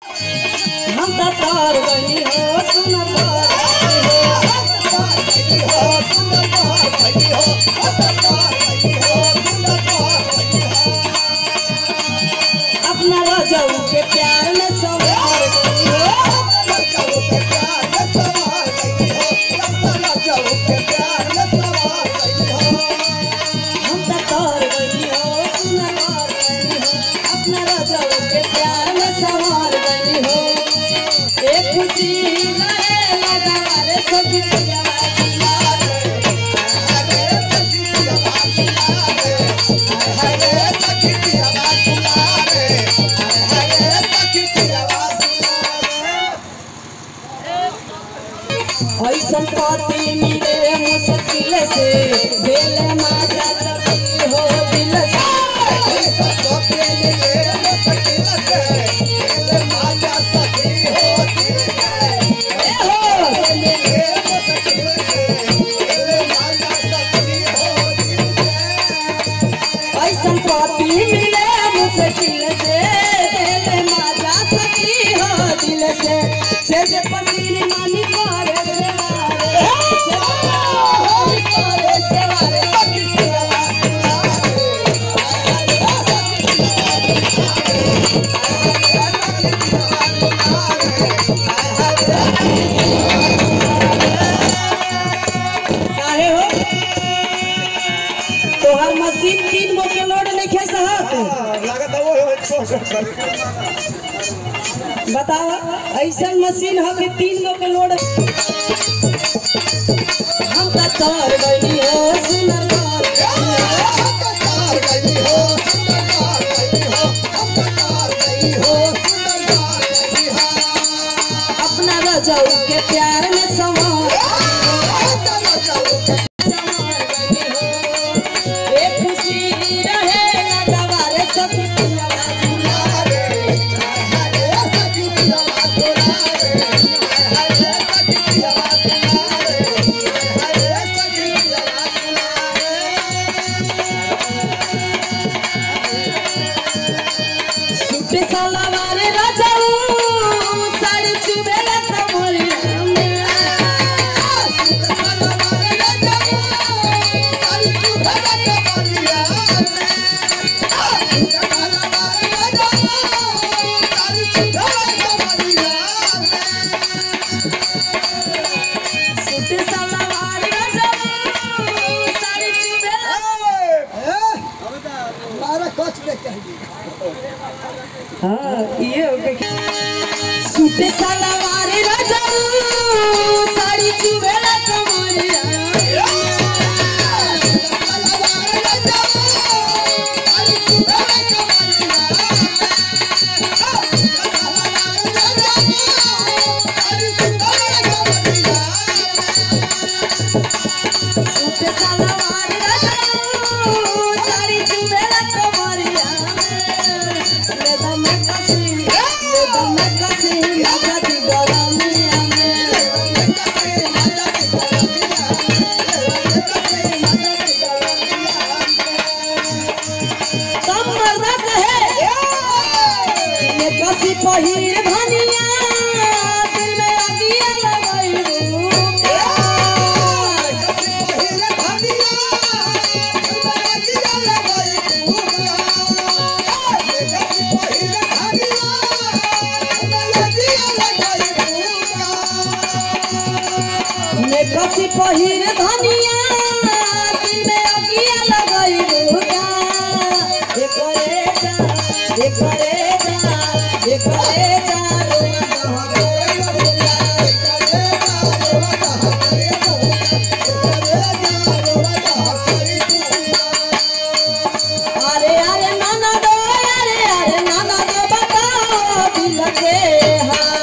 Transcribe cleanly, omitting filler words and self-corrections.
हम तो तार बनी हो सुन अपना राजाऊ के प्यार में सवार गई हो हम तो तार बनी हो सुन अपना राजाऊ के प्यार में सवार गई हो एक खुशी रहे लगा वाले सभी ऐसन पाती मिले मुश्किल से दिल माजा सकी हो दिल से ऐसन पाती मिले मुश्किल से दिल माजा सकी हो दिल से ऐसन पाती मिले मुश्किल से दिल माजा सकी हो दिल से पसीने मानी पारे मशीन 3 गो के लोड लिखे सहत बताओ ऐसा मशीन हो कि 3 गो के लोड हम तो तार बनी हो सुनर अपना राजाऊ के प्यार में सवार सलावारे राजाऊ साड़ी चुबेला कमरी हाँ ये हो गया सूट सलवार राजाऊ साड़ी चुबेला कमरिया सूट सलवार राजाऊ साड़ी चुबेला कमरिया पहिर धनिया दिल में अगिया लगाइबू कसी पहिर धनिया दिल में अगिया लगाइबू अरे नाना दो बताओ दिल के हाल